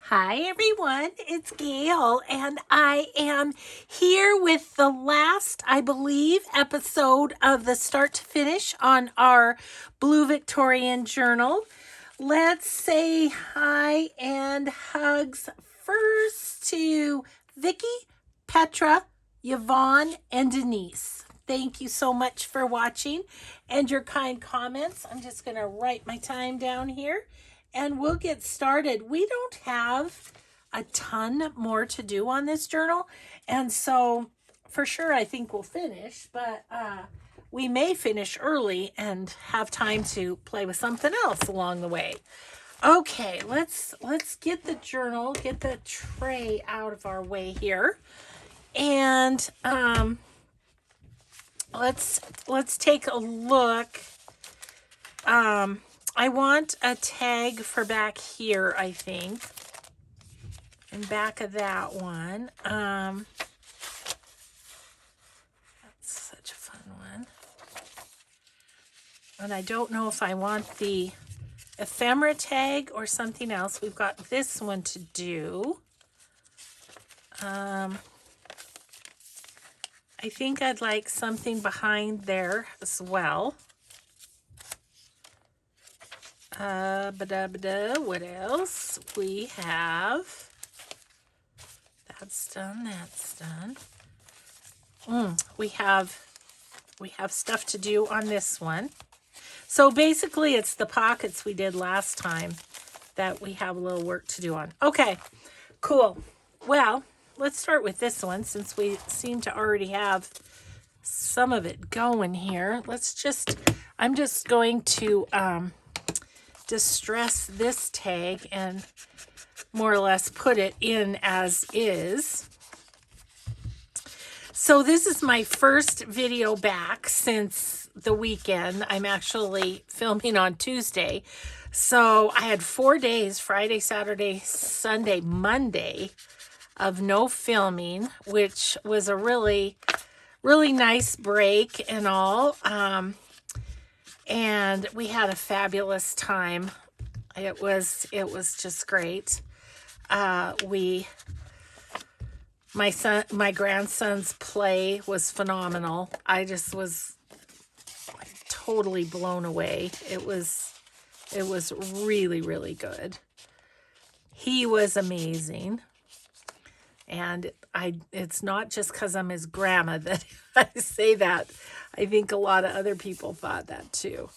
Hi everyone, it's Gail, and I am here with the last, I believe, episode of the start to finish on our Blue Victorian journal. Let's say hi and hugs first to Vicky, Petra, Yvonne, and Denise. Thank you so much for watching and your kind comments. I'm just going to write my time down here and we'll get started. We don't have a ton more to do on this journal, and so for sure I think we'll finish, but we may finish early and have time to play with something else along the way. Okay, let's get the journal, get the tray out of our way here, and let's take a look. I want a tag for back here, I think. And back of that one. That's such a fun one. And I don't know if I want the ephemera tag or something else. We've got this one to do. I think I'd like something behind there as well. What else? We have, that's done, we have stuff to do on this one. So basically it's the pockets we did last time that we have a little work to do on. Okay, cool. Well, let's start with this one since we seem to already have some of it going here. I'm just going to, distress this tag and more or less put it in as is. So this is my first video back since the weekend. I'm actually filming on Tuesday. So I had 4 days, Friday, Saturday, Sunday, Monday, of no filming, which was a really, really nice break and all. And we had a fabulous time. It was just great. My grandson's play was phenomenal. I just was totally blown away. It was really, really good. He was amazing. And it's not just because I'm his grandma that I say that. I think a lot of other people thought that too.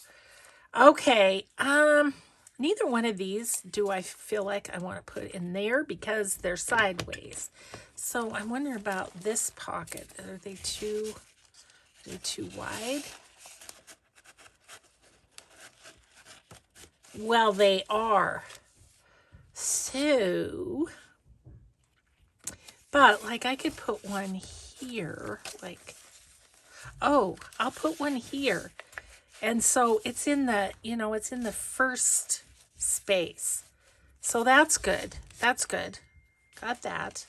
Okay, neither one of these do I feel like I want to put in there because they're sideways. So I wonder about this pocket. Are they too wide? Well, they are. So, but like I could put one here, like, oh, I'll put one here. And so it's in the, it's in the first space. So that's good. That's good. Got that.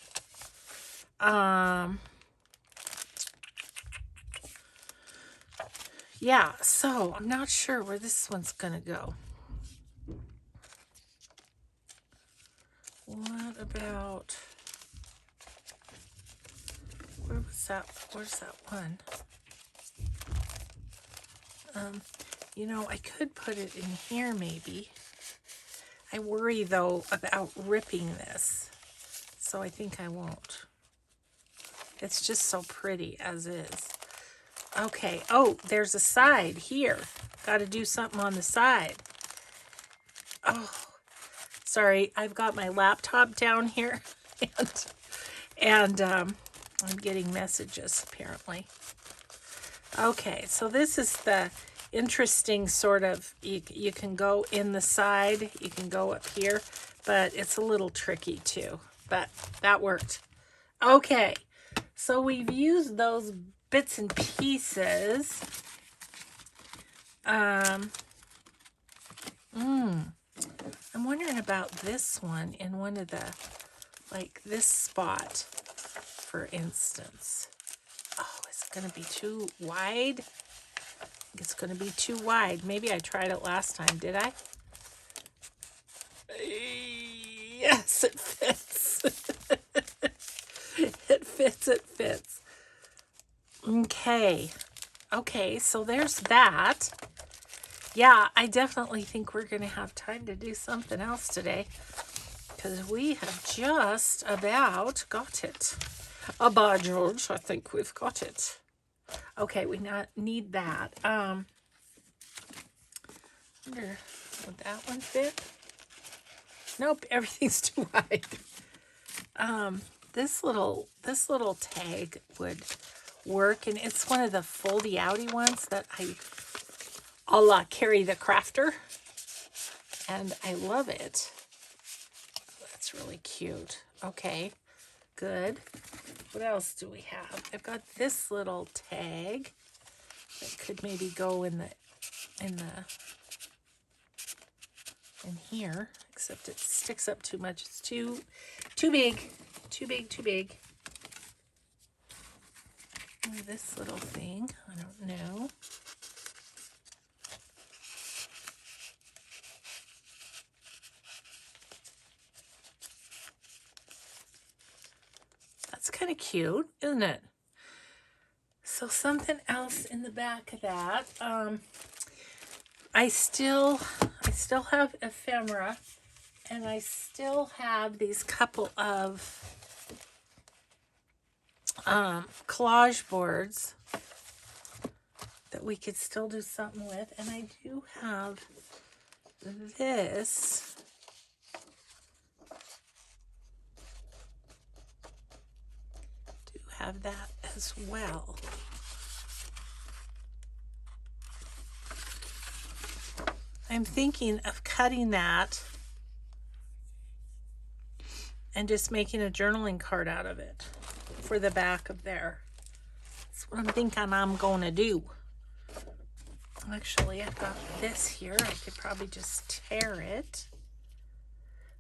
Yeah, so I'm not sure where this one's going to go. What about, where's that one? I could put it in here maybe. I worry though about ripping this, so I think I won't. It's just so pretty as is. Okay, oh, there's a side here. Got to do something on the side. Oh, sorry, I've got my laptop down here, and I'm getting messages apparently. Okay, so this is the interesting sort of, you can go in the side, you can go up here, but it's a little tricky too, but that worked. Okay, so we've used those bits and pieces. I'm wondering about this one in one of the, like this spot, for instance. Oh, is it going to be too wide? I think it's going to be too wide. Maybe I tried it last time, did I? Yes, it fits. It fits, it fits. Okay, so there's that. Yeah, I definitely think we're going to have time to do something else today, because we have just about got it. By George, I think we've got it. Okay, we not need that. Wonder, would that one fit? Nope, everything's too wide. This little tag would work, and it's one of the foldy outy ones that I'll carry the crafter, and I love it. That's really cute. Okay, good. What else do we have? I've got this little tag that could maybe go in here, except it sticks up too much. It's too big. Too big. Oh, this little thing, I don't know. That's kind of cute, isn't it? So something else in the back of that. I still have ephemera, and I still have these couple of collage boards that we could still do something with, and I do have this. Do have that as well. I'm thinking of cutting that and just making a journaling card out of it for the back of there. That's what I'm thinking I'm going to do. Actually, I've got this here. I could probably just tear it.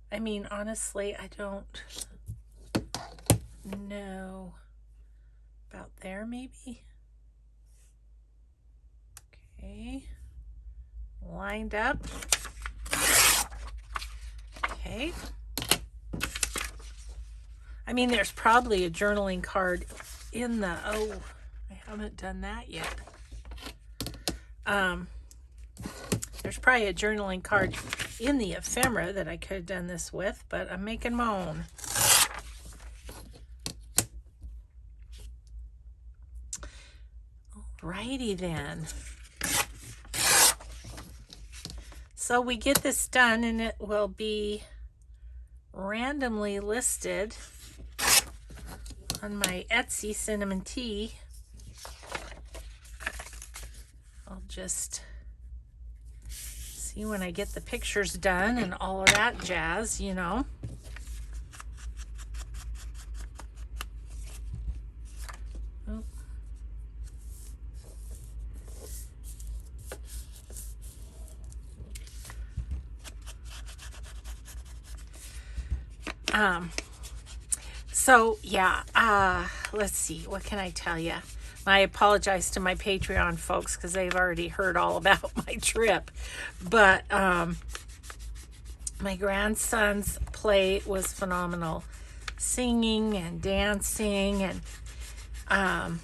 I mean, honestly, I don't know. About there, maybe? Okay. Lined up. Okay. I mean, there's probably a journaling card in the, oh, I haven't done that yet. There's probably a journaling card in the ephemera that I could have done this with, but I'm making my own. Alrighty then. So we get this done, and it will be randomly listed on my Etsy cinnamon tea. I'll just see when I get the pictures done and all of that jazz, you know. So yeah, let's see, what can I tell you? I apologize to my Patreon folks because they've already heard all about my trip, but my grandson's play was phenomenal, singing and dancing, and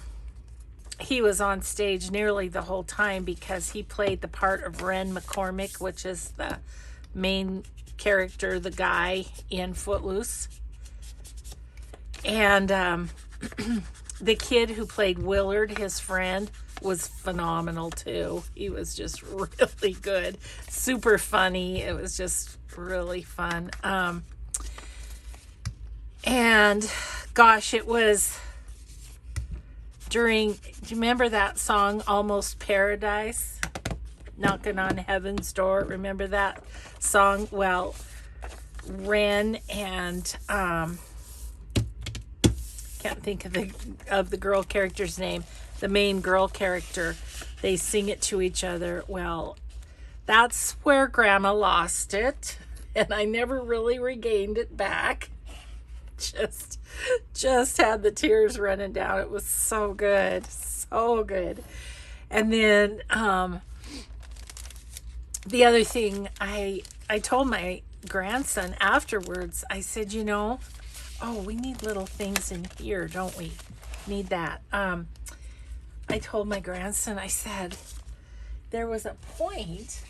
he was on stage nearly the whole time because he played the part of Ren McCormick, which is the main character, the guy in Footloose. And the kid who played Willard, his friend, was phenomenal too. He was just really good, super funny. It was just really fun. And gosh, it was during, do you remember that song, Almost Paradise? Knocking on Heaven's Door. Remember that song? Well, Ren and can't think of the girl character's name, the main girl character, they sing it to each other. Well, that's where Grandma lost it, and I never really regained it back. Just had the tears running down. It was so good, so good. And then the other thing, I told my grandson afterwards, I said, you know, oh, we need little things in here, don't we? Need that. I told my grandson, I said, there was a point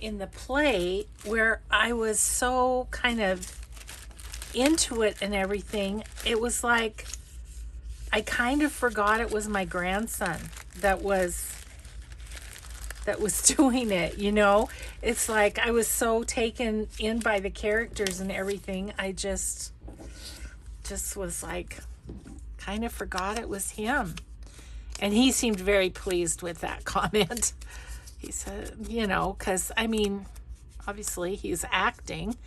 in the play where I was so kind of into it and everything. It was like I kind of forgot it was my grandson that was doing it, you know? It's like I was so taken in by the characters and everything. I just was like kind of forgot it was him. And he seemed very pleased with that comment. He said, you know, because I mean, obviously he's acting,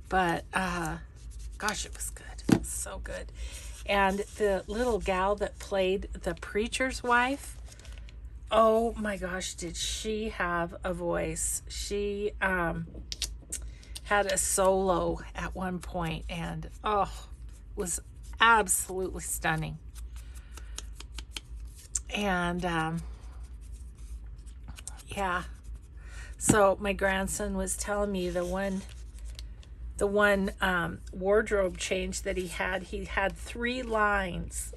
but gosh, it was good. It was so good. And the little gal that played the preacher's wife, oh my gosh, did she have a voice? She had a solo at one point, and was absolutely stunning. And yeah, so my grandson was telling me the one wardrobe change that he had 3 lines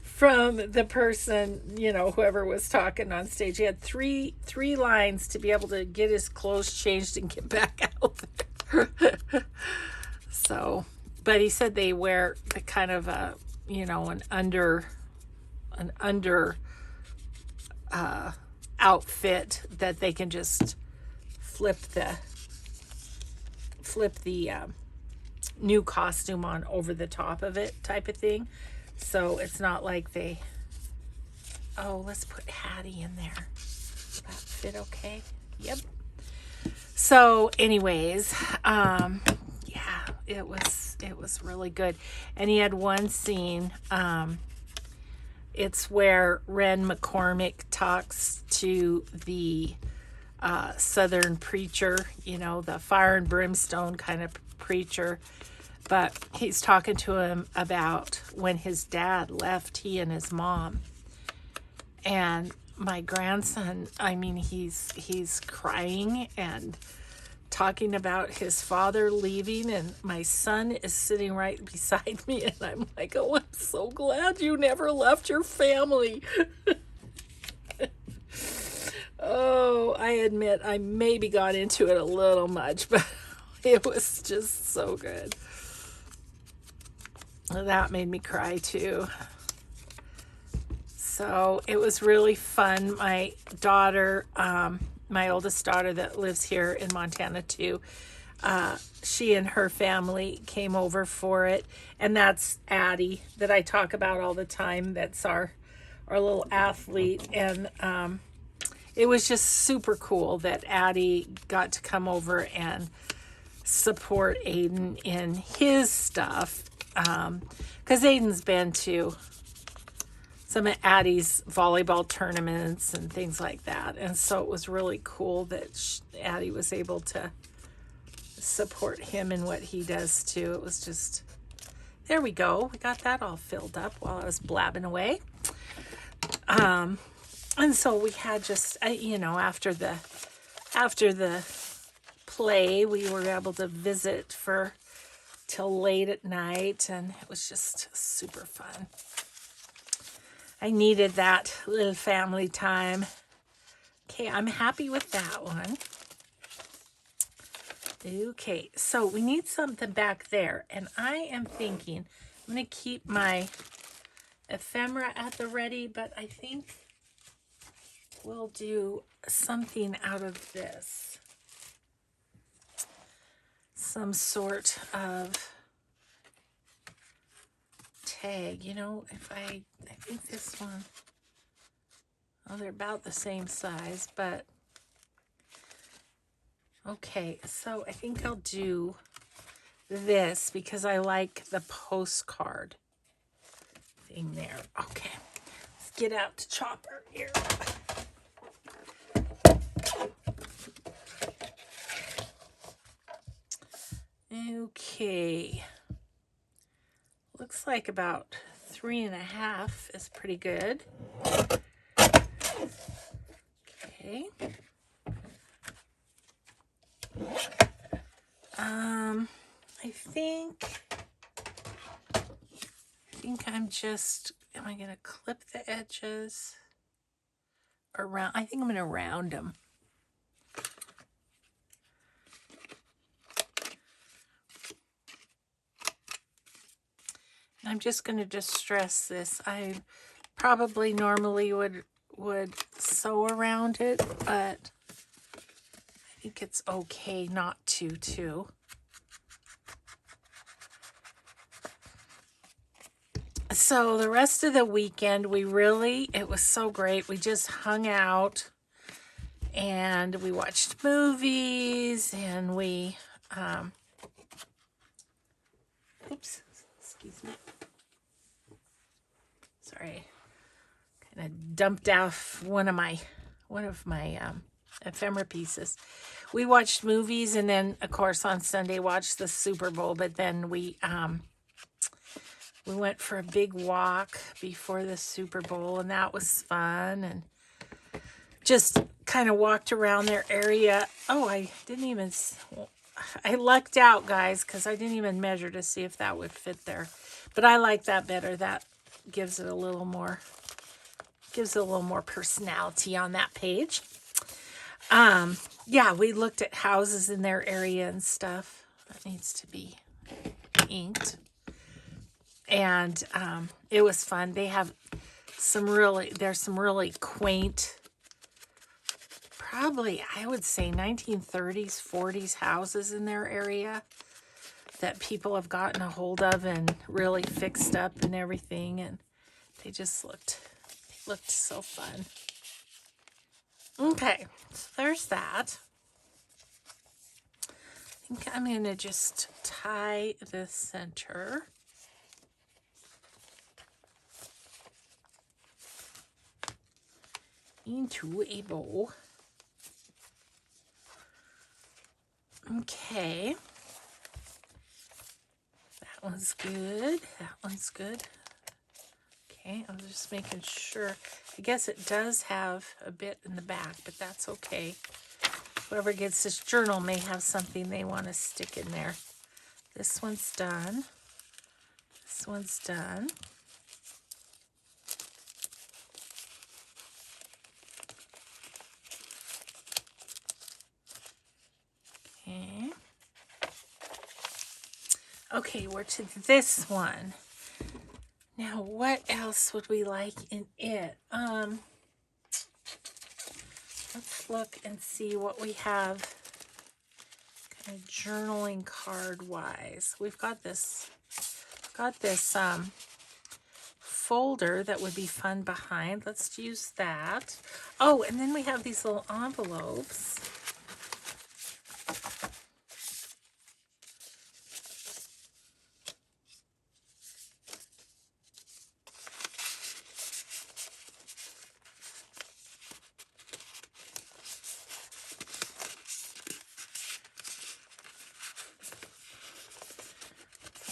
from the person, you know, whoever was talking on stage. He had three lines to be able to get his clothes changed and get back out there. So, but he said they wear the kind of a, you know, an under outfit that they can just flip the new costume on over the top of it type of thing. So it's not like they, oh, let's put Hattie in there. Does that fit okay? Yep. So anyways, yeah, it was really good. And he had one scene, it's where Ren McCormick talks to the Southern preacher, you know, the fire and brimstone kind of preacher. But he's talking to him about when his dad left, he and his mom. And my grandson, I mean, he's crying and talking about his father leaving, and my son is sitting right beside me, and I'm like, oh, I'm so glad you never left your family. Oh, I admit I maybe got into it a little much, but it was just so good. That made me cry too. So it was really fun. My daughter, my oldest daughter that lives here in Montana too, she and her family came over for it. And that's Addie that I talk about all the time. That's our little athlete. And it was just super cool that Addie got to come over and support Aiden in his stuff. Because Aiden's been to some of Addie's volleyball tournaments and things like that. And so it was really cool that Addie was able to support him in what he does too. It was just, there we go. We got that all filled up while I was blabbing away. And so we had just, you know, after the play, we were able to visit for till late at night, and it was just super fun. I needed that little family time. Okay, I'm happy with that one. Okay, so we need something back there, and I am thinking I'm going to keep my ephemera at the ready, but I think we'll do something out of this. Some sort of tag, you know, if I think this one, oh, they're about the same size, but okay, so I think I'll do this because I like the postcard thing there. Okay, let's get out the chopper here. Okay, looks like about 3.5 is pretty good. Okay. I think I'm just, am I going to clip the edges around? I think I'm going to round them. I'm just going to distress this. I probably normally would sew around it, but I think it's okay not to too. So the rest of the weekend, it was so great. We just hung out and we watched movies and we, oops, excuse me. Sorry, kind of dumped off one of my ephemera pieces. We watched movies and then, of course, on Sunday watched the Super Bowl. But then we went for a big walk before the Super Bowl, and that was fun. And just kind of walked around their area. Oh, I lucked out, guys, because I didn't even measure to see if that would fit there. But I like that better. That gives it a little more personality on that page. Yeah, we looked at houses in their area and stuff. That needs to be inked. And it was fun. They have there's some really quaint, probably I would say 1930s, 40s houses in their area that people have gotten a hold of and really fixed up and everything. And they just looked so fun. Okay, so there's that. I think I'm going to just tie the center. Into a bow. Okay. That one's good. That one's good. Okay, I'm just making sure. I guess it does have a bit in the back, but that's okay. Whoever gets this journal may have something they want to stick in there. This one's done. This one's done. Okay. Okay, we're to this one. Now, what else would we like in it? Let's look and see what we have kind of journaling card wise. We've got this folder that would be fun behind. Let's use that. Oh, and then we have these little envelopes.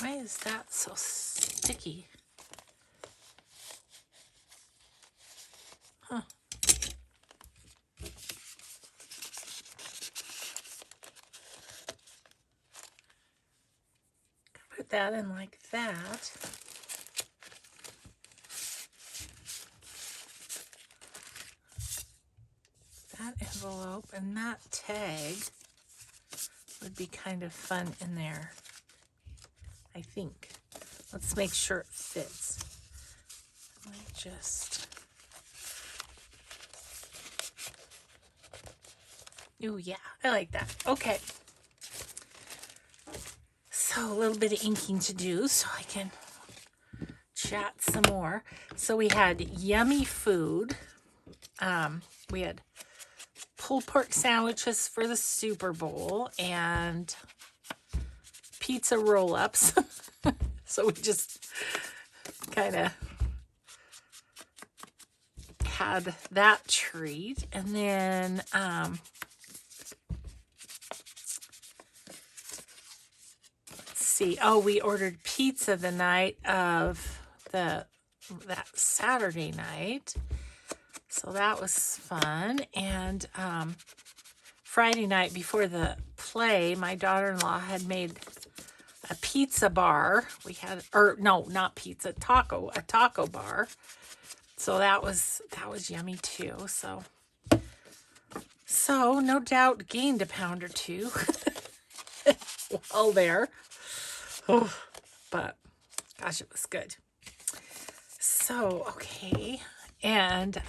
Why is that so sticky? Huh. Put that in like that. That envelope and that tag would be kind of fun in there, I think. Let's make sure it fits. Let me just... Oh yeah, I like that. Okay. So a little bit of inking to do so I can chat some more. So we had yummy food. We had pulled pork sandwiches for the Super Bowl and pizza roll-ups. So we just kind of had that treat. And then let's see. Oh, we ordered pizza the night of that Saturday night. So that was fun. And Friday night before the play, my daughter-in-law had made a pizza bar. We had, or no, not pizza, a taco bar. So that was yummy too. So no doubt gained a pound or two while there. Oh, but gosh, it was good. So, okay. And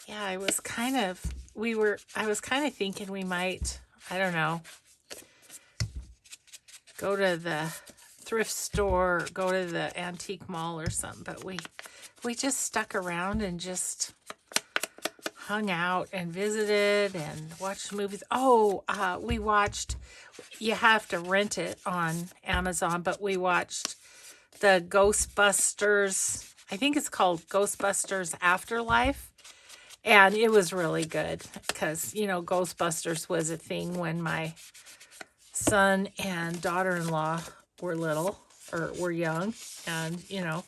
yeah, I was kind of thinking we might, I don't know, go to the thrift store, go to the antique mall or something, but we just stuck around and just hung out and visited and watched movies. Oh, we watched, you have to rent it on Amazon, but we watched the Ghostbusters, I think it's called Ghostbusters Afterlife. And it was really good because, you know, Ghostbusters was a thing when my son and daughter-in-law were little or were young. And, you know,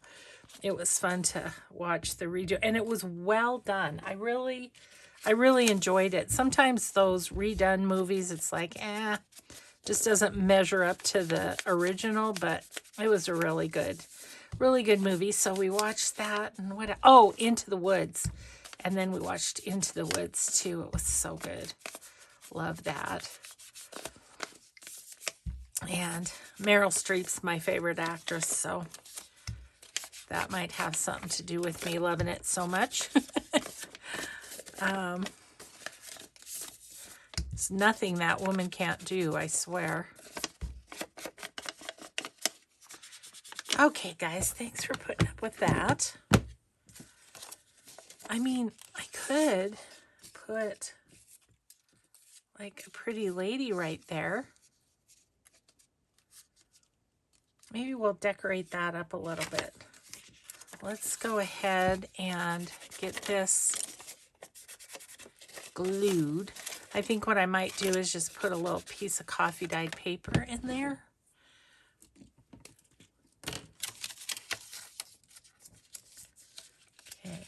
it was fun to watch the redo. And it was well done. I really enjoyed it. Sometimes those redone movies, it's like, just doesn't measure up to the original. But it was a really good movie. So we watched that. And Into the Woods. And then we watched Into the Woods, too. It was so good. Love that. And Meryl Streep's my favorite actress, so that might have something to do with me loving it so much. It's nothing that woman can't do, I swear. Okay, guys, thanks for putting up with that. I mean, I could put like a pretty lady right there. Maybe we'll decorate that up a little bit. Let's go ahead and get this glued. I think what I might do is just put a little piece of coffee dyed paper in there. Okay.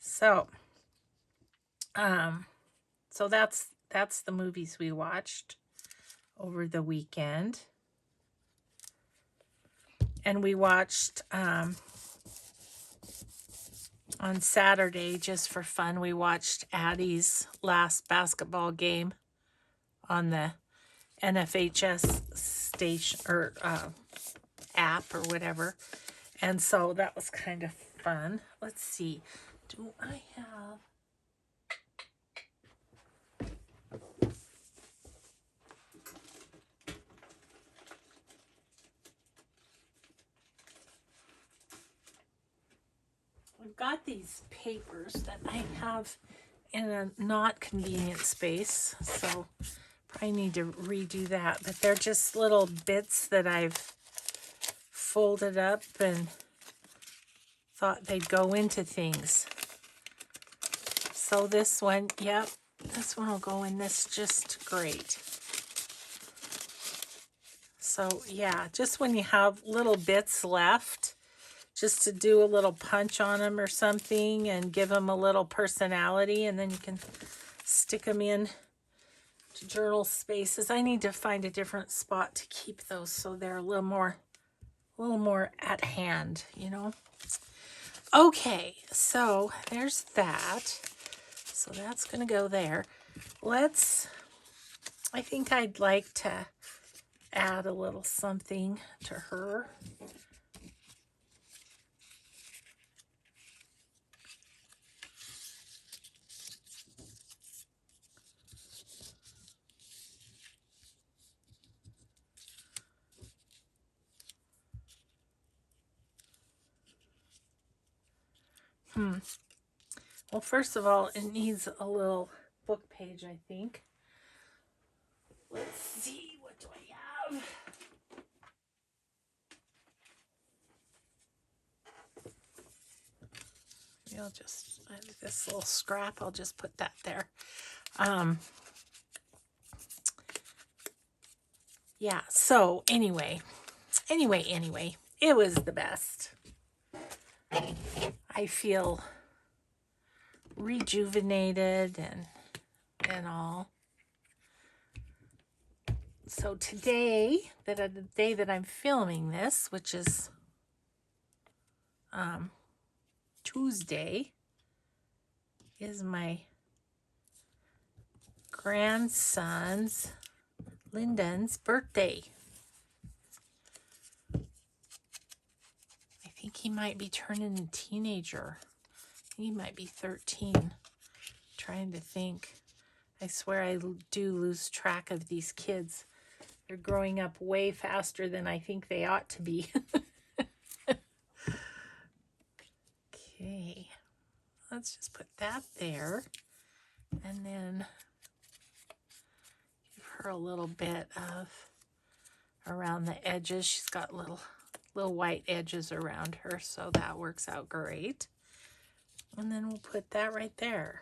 So that's the movies we watched over the weekend. And we watched on Saturday, just for fun, we watched Addie's last basketball game on the NFHS station or app or whatever. And so that was kind of fun. Let's see. Do I have... I've got these papers that I have in a not convenient space, so probably need to redo that. But they're just little bits that I've folded up and thought they'd go into things. So this one, yep, this one will go in this just great. So yeah, just when you have little bits left, just to do a little punch on them or something and give them a little personality, and then you can stick them in to journal spaces. I need to find a different spot to keep those so they're a little more at hand, you know. Okay, so there's that. So that's gonna go there. I think I'd like to add a little something to her. Well, first of all, it needs a little book page, I think. Let's see, what do I have? Maybe I'll just, this little scrap, I'll just put that there. Yeah, so anyway, it was the best. I feel rejuvenated and all. So today, the day that I'm filming this, which is Tuesday, is my grandson's, Lyndon's, birthday. I think he might be turning a teenager. He might be 13. Trying to think. I swear I do lose track of these kids. They're growing up way faster than I think they ought to be. Okay. Let's just put that there. And then give her a little bit of around the edges. She's got little white edges around her, so that works out great. And then we'll put that right there.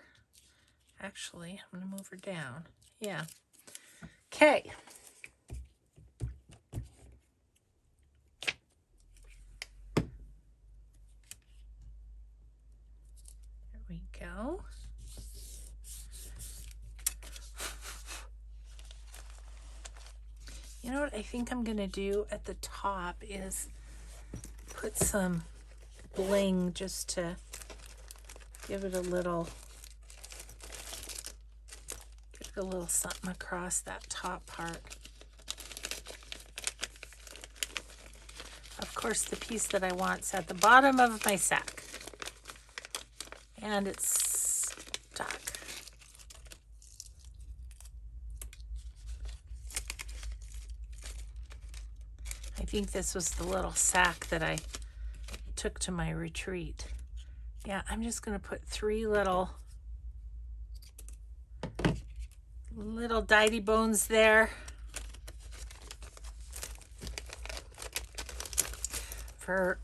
Actually, I'm going to move her down. Yeah. Okay. There we go. You know what I think I'm going to do at the top is put some bling just to give it a little something across that top part. Of course, the piece that I want's at the bottom of my sack. And it's stuck. I think this was the little sack that I took to my retreat. Yeah, I'm just going to put 3 little deity bones there. For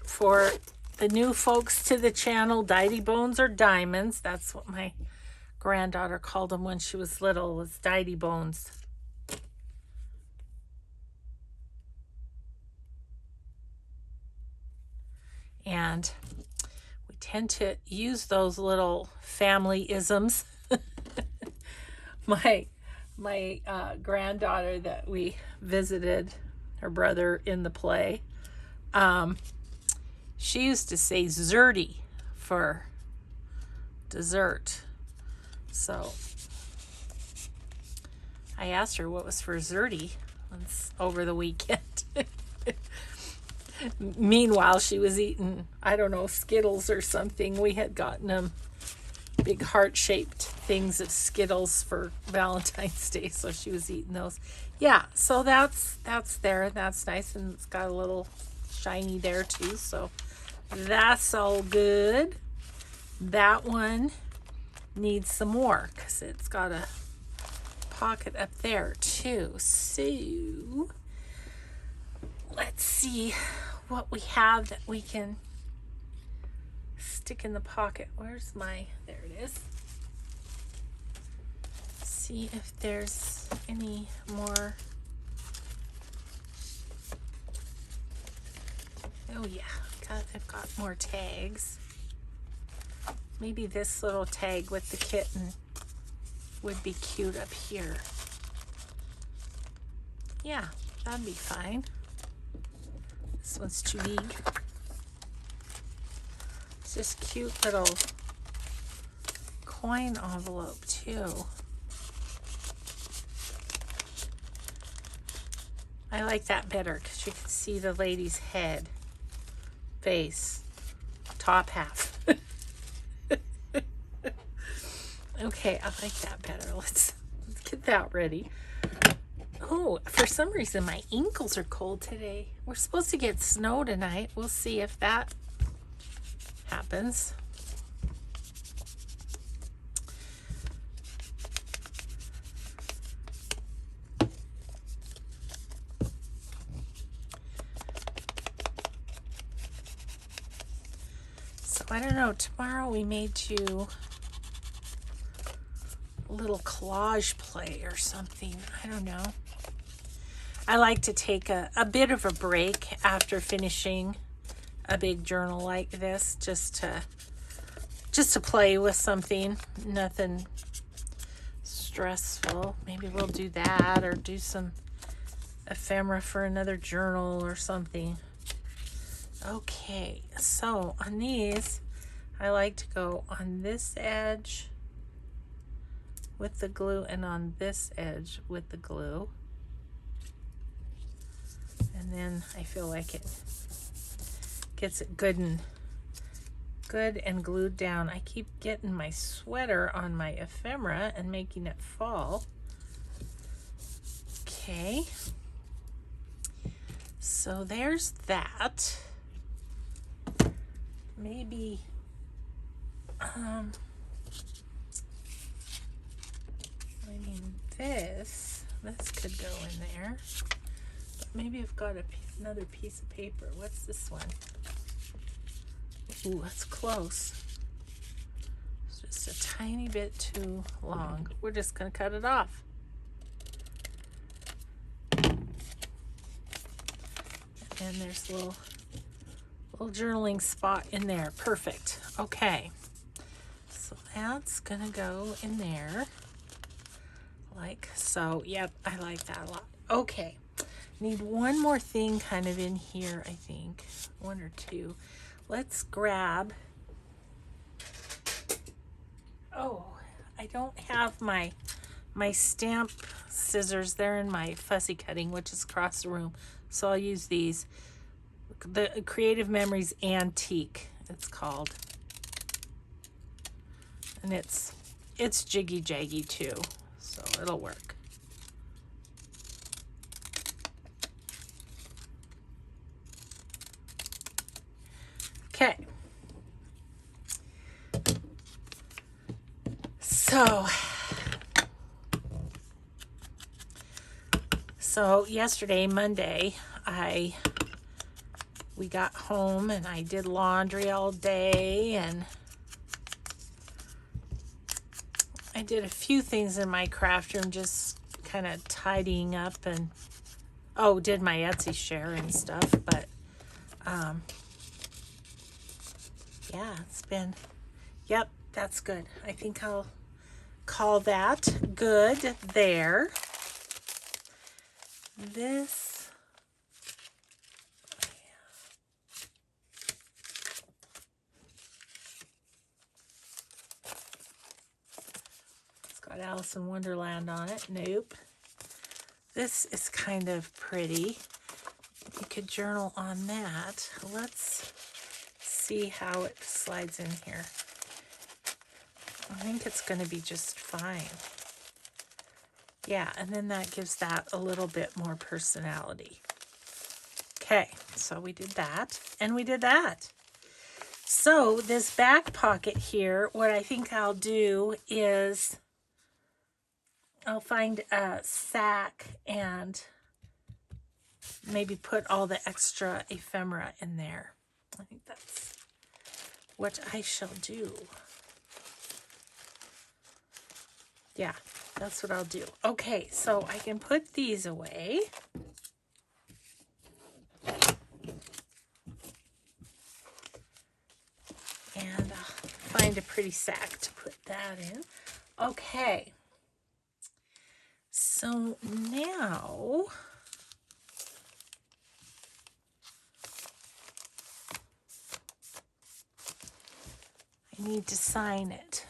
the new folks to the channel, deity bones are diamonds. That's what my granddaughter called them when she was little, was deity bones. And we tend to use those little family isms. My granddaughter that we visited, her brother in the play, she used to say zerty for dessert. So I asked her what was for zerty over the weekend. Meanwhile, she was eating, I don't know, Skittles or something. We had gotten them big heart-shaped things of Skittles for Valentine's Day, so she was eating those. Yeah, so that's there. That's nice, and it's got a little shiny there too, so that's all good. That one needs some more because it's got a pocket up there too. So let's see what we have that we can stick in the pocket. Where's my, there it is. See if there's any more. Oh yeah, I've got more tags. Maybe this little tag with the kitten would be cute up here. Yeah, that'd be fine. This one's too big. It's this cute little coin envelope too. I like that better because you can see the lady's head, face, top half. Okay, I like that better. Let's get that ready. Oh, for some reason my ankles are cold today. We're supposed to get snow tonight. We'll see if that happens. So I don't know, tomorrow we may do a little collage play or something. I don't know. I like to take a bit of a break after finishing a big journal like this, just to play with something, nothing stressful. Maybe we'll do that or do some ephemera for another journal or something. Okay, so on these, I like to go on this edge with the glue and on this edge with the glue. And then I feel like it gets it good and glued down. I keep getting my sweater on my ephemera and making it fall. Okay. So there's that. Maybe I mean this could go in there. But maybe I've got another piece of paper. What's this one? Ooh, that's close. It's just a tiny bit too long. We're just gonna cut it off. And there's a little journaling spot in there. Perfect. Okay. So that's gonna go in there like so. Yep, I like that a lot. Okay. Need one more thing kind of in here, I think. One or two. Let's grab. Oh, I don't have my stamp scissors. They're in my fussy cutting, which is across the room. So I'll use these. The Creative Memories Antique, it's called. And it's jiggy jaggy too, so it'll work. Okay. So yesterday, Monday, we got home and I did laundry all day and I did a few things in my craft room, just kind of tidying up and did my Etsy share and stuff, but yeah, it's been, yep, that's good. I think I'll call that good there. This, it's got Alice in Wonderland on it. Nope. This is kind of pretty. You could journal on that. Let's see how it slides in here. I think it's going to be just fine. Yeah, and then that gives that a little bit more personality. Okay, so we did that, and we did that. So this back pocket here, what I think I'll do is I'll find a sack and maybe put all the extra ephemera in there. I think that's what I shall do. Yeah, that's what I'll do. Okay, so I can put these away. And I'll find a pretty sack to put that in. Okay. So now I need to sign it.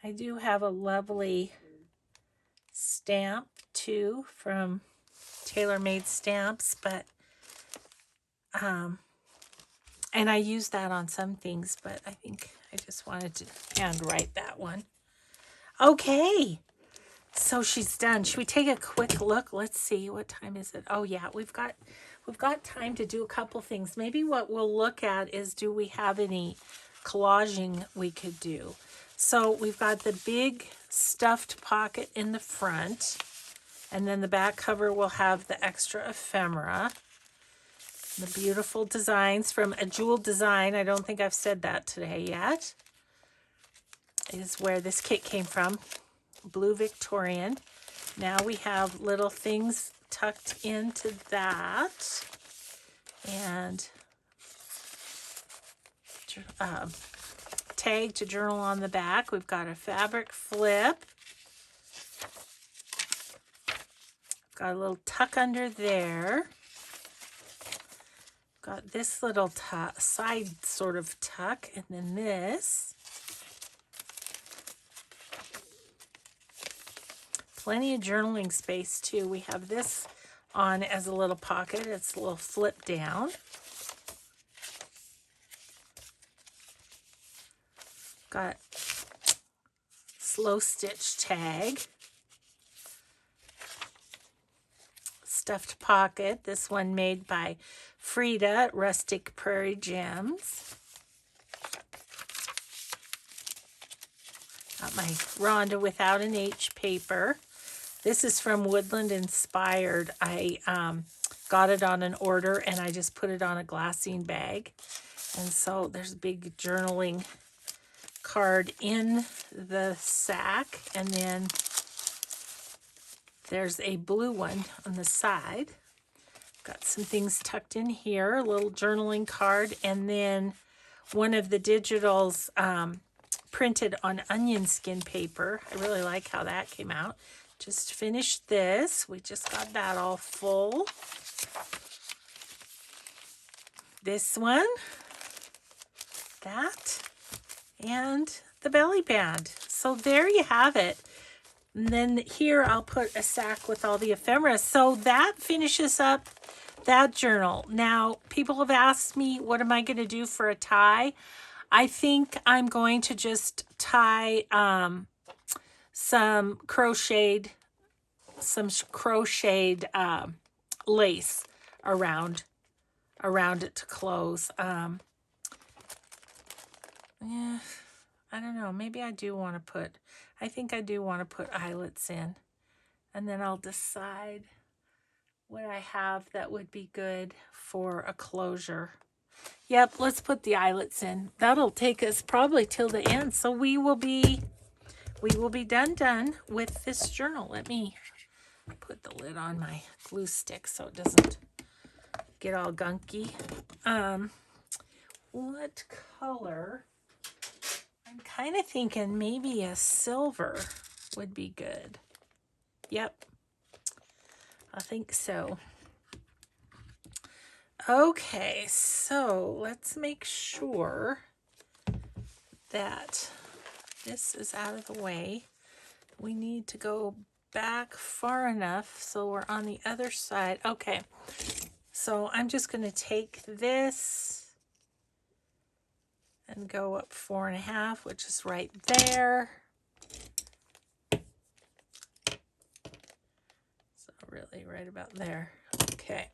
I do have a lovely stamp too from Tailor Made Stamps, but and I use that on some things, but I think I just wanted to handwrite that one. Okay, so she's done. Should we take a quick look? Let's see, what time is it? Oh yeah, we've got time to do a couple things. Maybe what we'll look at is, do we have any collaging we could do? So we've got the big stuffed pocket in the front, and then the back cover will have the extra ephemera. The beautiful designs from A Jewel Design. I don't think I've said that today yet. Is where this kit came from. Blue Victorian. Now we have little things tucked into that. And tag to journal on the back. We've got a fabric flip. Got a little tuck under there. Got this little side sort of tuck, and then this. Plenty of journaling space too. We have this on as a little pocket. It's a little flip down. Got slow stitch tag. Stuffed pocket. This one made by Frida, Rustic Prairie Gems. Got my Rhonda without an H paper. This is from Woodland Inspired. I got it on an order and I just put it on a glassine bag. And so there's a big journaling card in the sack, and then there's a blue one on the side. Got some things tucked in here, a little journaling card, and then one of the digitals printed on onion skin paper. I really like how that came out. Just finished this. We just got that all full. This one, that, and the belly band. So there you have it. And then here I'll put a sack with all the ephemera. So that finishes up that journal. Now, people have asked me, what am I going to do for a tie? I think I'm going to just tie some crocheted lace around it to close. Yeah, I don't know. Maybe I do want to put, I think I do want to put eyelets in. And then I'll decide what I have that would be good for a closure. Yep, let's put the eyelets in. That'll take us probably till the end. So we will be done with this journal. Let me put the lid on my glue stick so it doesn't get all gunky. What color? I'm kind of thinking maybe a silver would be good. Yep, I think so. Okay, so let's make sure that this is out of the way. We need to go back far enough so we're on the other side. Okay, so I'm just going to take this and go up 4.5, which is right there. So really right about there. Okay.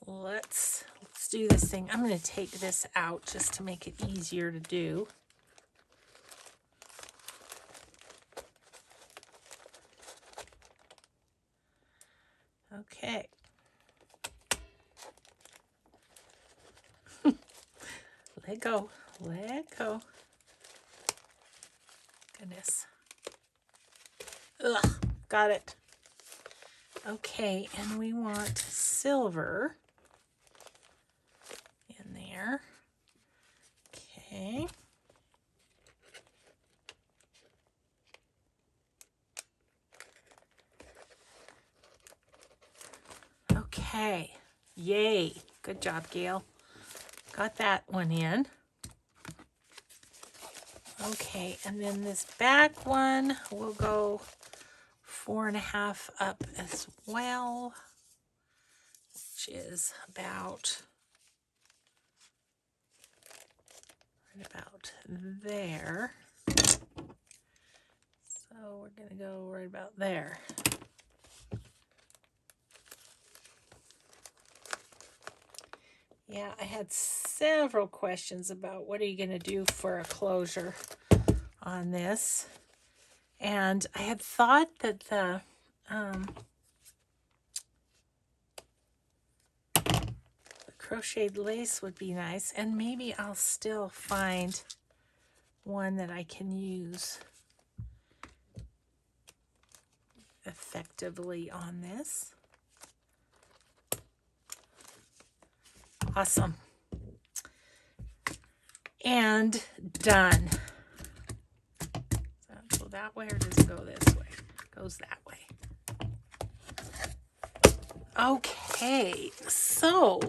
Let's do this thing. I'm going to take this out just to make it easier to do. Okay. Let go. Let go. Goodness. Ugh, got it. Okay, and we want silver in there. Okay. Okay. Yay. Good job, Gail. Got that one in. Okay, and then this back one will go 4.5 up as well, which is about right about there. So we're going to go right about there. Yeah, I had several questions about what are you going to do for a closure on this. And I had thought that the crocheted lace would be nice, and maybe I'll still find one that I can use effectively on this. Awesome. And done. Does that go that way or does it go this way? It goes that way. Okay, so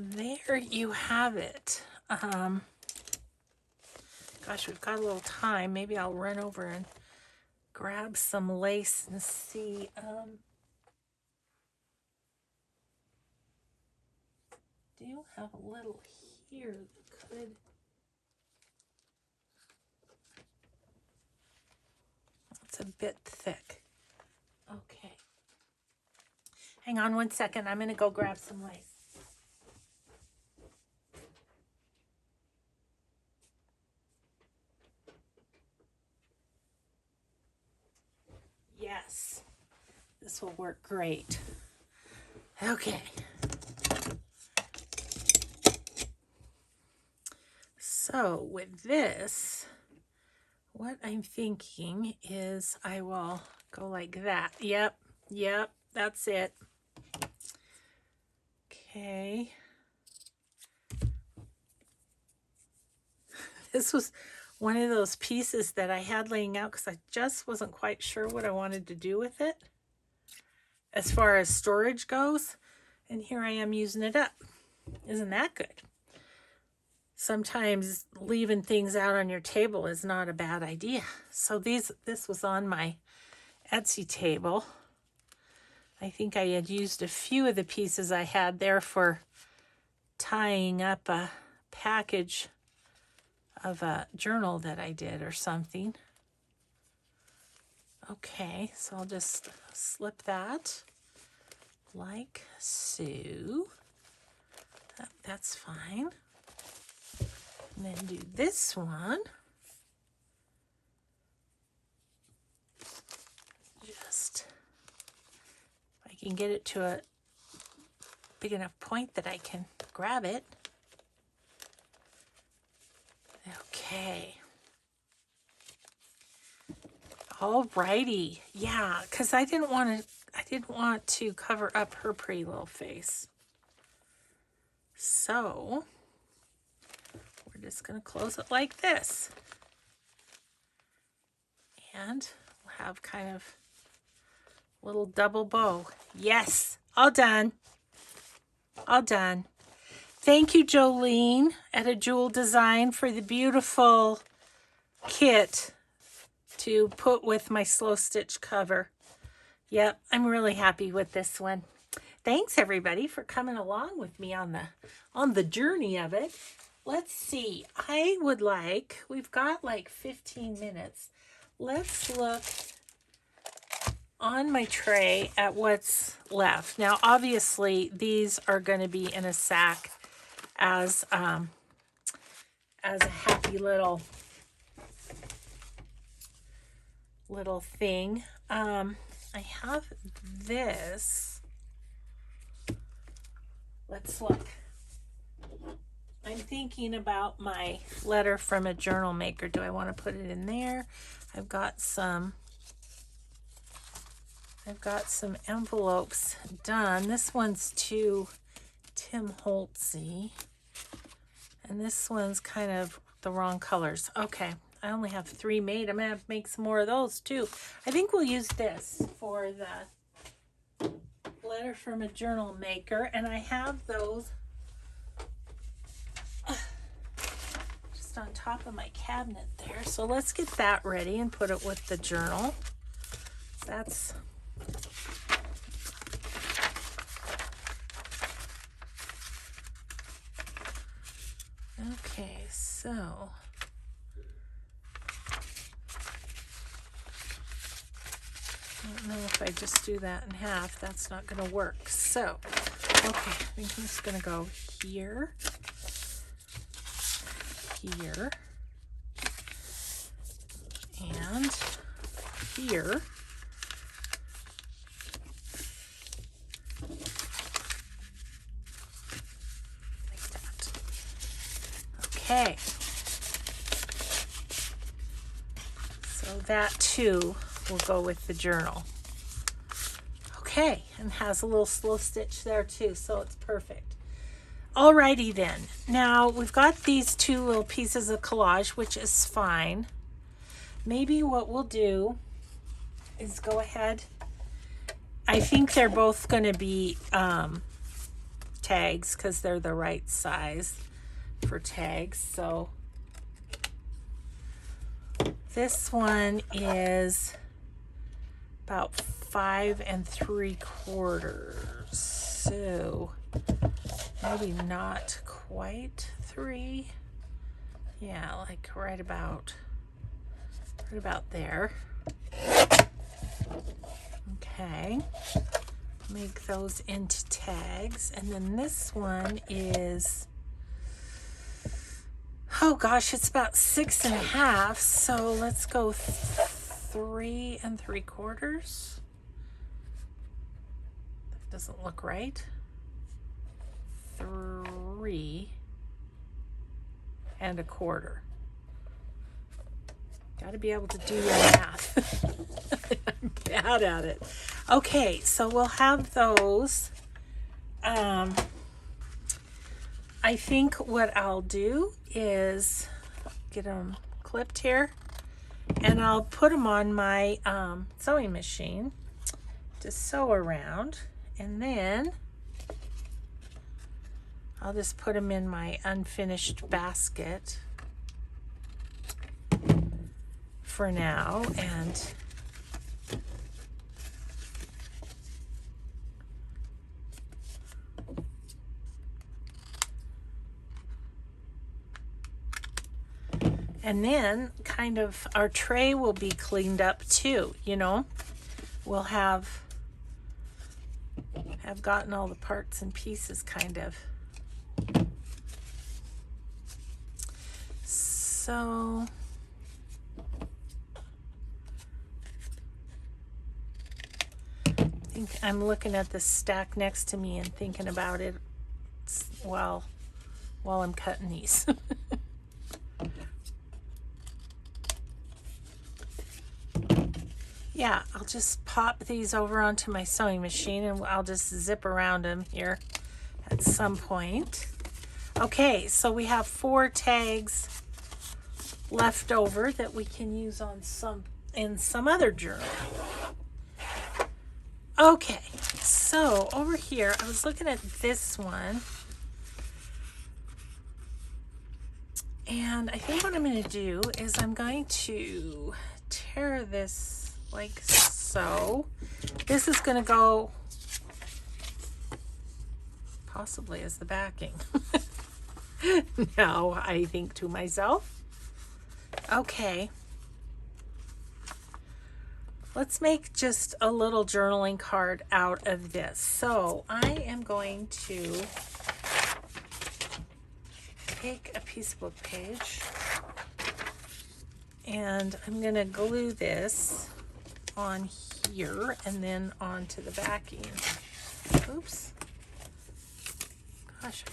there you have it. Gosh, we've got a little time. Maybe I'll run over and grab some lace and see. Do have a little here that could. It's a bit thick. Okay. Hang on one second. I'm going to go grab some lace. Yes, this will work great. Okay. So with this, what I'm thinking is I will go like that. Yep, that's it. Okay. This was one of those pieces that I had laying out because I just wasn't quite sure what I wanted to do with it as far as storage goes. And here I am using it up. Isn't that good? Sometimes leaving things out on your table is not a bad idea. So this was on my Etsy table. I think I had used a few of the pieces I had there for tying up a package of a journal that I did or something. Okay, so I'll just slip that like so. That's fine. And then do this one. Just, if I can get it to a big enough point that I can grab it. Okay. Alrighty. Yeah, because I didn't want to cover up her pretty little face. So we're just going to close it like this. And we'll have kind of a little double bow. Yes, all done. All done. Thank you, Jolene at A Jewel Design, for the beautiful kit to put with my slow stitch cover. Yep, I'm really happy with this one. Thanks everybody for coming along with me on the journey of it. Let's see. I would like, we've got like 15 minutes. Let's look on my tray at what's left. Now, obviously, these are going to be in a sack as a happy little thing. I have this. Let's look. I'm thinking about my letter from a journal maker. Do I want to put it in there? I've got some envelopes done. This one's to Tim Holtzy. And this one's kind of the wrong colors. Okay, I only have 3 made. I'm going to have to make some more of those too. I think we'll use this for the letter from a journal maker. And I have those just on top of my cabinet there. So let's get that ready and put it with the journal. That's... Okay, so I don't know if I just do that in half. That's not going to work. So, okay, I think I'm just going to go here, here, and here. Okay. So that too will go with the journal. Okay, and has a little slow stitch there too, so it's perfect. Alrighty then. Now we've got these two little pieces of collage, which is fine. Maybe what we'll do is go ahead. I think they're both going to be tags because they're the right size for tags. So this one is about 5 3/4. So maybe not quite 3. Yeah, like right about there. Okay, make those into tags. And then this one is, oh gosh, it's about 6 1/2. So let's go 3 3/4. That doesn't look right. 3 1/4. Got to be able to do your math. I'm bad at it. Okay, so we'll have those. I think what I'll do is get them clipped here, and I'll put them on my sewing machine to sew around, and then I'll just put them in my unfinished basket for now. And then kind of our tray will be cleaned up too, you know. We'll have gotten all the parts and pieces kind of. So I think I'm looking at the stack next to me and thinking about it while I'm cutting these. Yeah, I'll just pop these over onto my sewing machine and I'll just zip around them here at some point. Okay, so we have 4 tags left over that we can use on some other journal. Okay, so over here, I was looking at this one, and I think what I'm going to do is I'm going to tear this like so. This is going to go possibly as the backing. Now I think to myself, okay, let's make just a little journaling card out of this. So I am going to take a piece of book page and I'm going to glue this on here and then onto the backing. Oops. Gosh.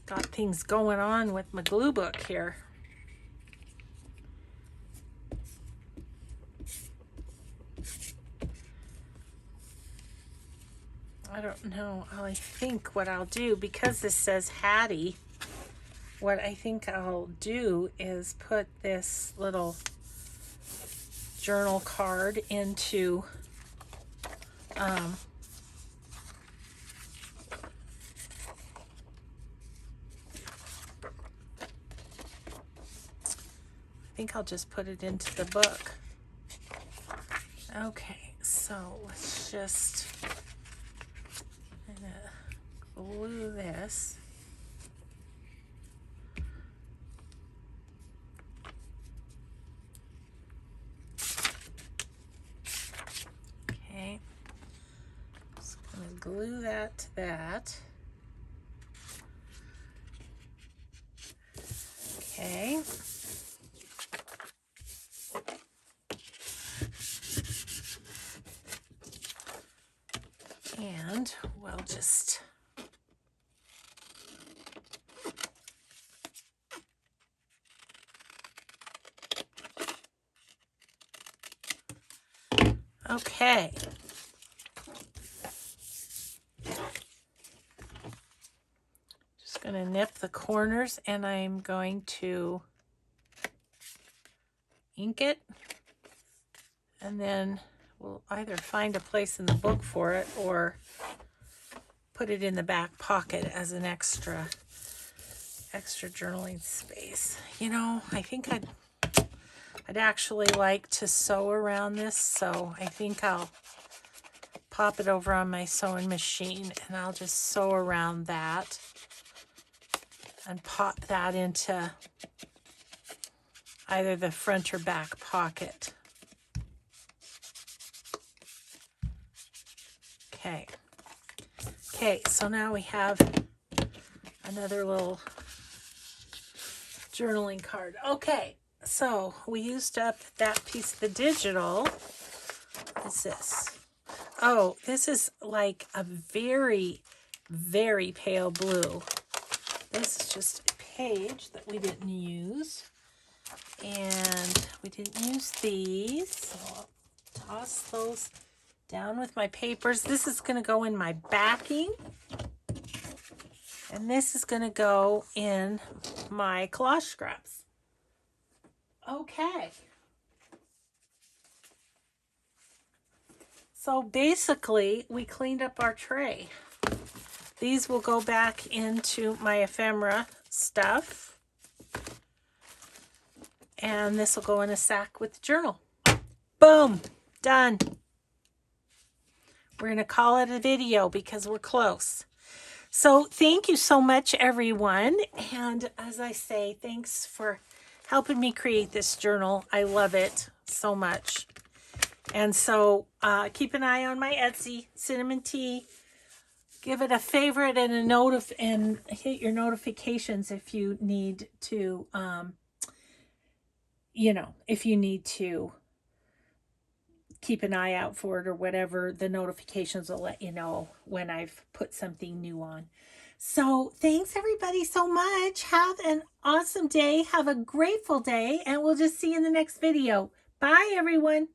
Got things going on with my glue book here. I don't know. I think what I'll do, because this says Hattie, what I think I'll do is put this little journal card into I think I'll just put it into the book. Okay, so let's just glue this. Okay, just gonna glue that to that. Okay. And we'll just Okay. Just going to nip the corners, and I'm going to ink it. And then we'll either find a place in the book for it or put it in the back pocket as an extra journaling space. You know, I think I'd actually like to sew around this, so I think I'll pop it over on my sewing machine and I'll just sew around that and pop that into either the front or back pocket. Okay, so now we have another little journaling card. Okay, so we used up that piece of the digital. What is this? Oh, this is like a very, very pale blue. This is just a page that we didn't use. And we didn't use these, so I'll toss those down with my papers. This is going to go in my backing. And this is going to go in my collage scraps. Okay. So basically, we cleaned up our tray. These will go back into my ephemera stuff. And this will go in a sack with the journal. Boom! Done. We're going to call it a video because we're close. So thank you so much, everyone. And as I say, thanks for helping me create this journal. I love it so much. And so keep an eye on my Etsy, Cinnamon Tea. Give it a favorite and a note and hit your notifications if you need to, if you need to keep an eye out for it or whatever. The notifications will let you know when I've put something new on. So thanks everybody so much. Have an awesome day. Have a grateful day, and we'll just see you in the next video. Bye everyone.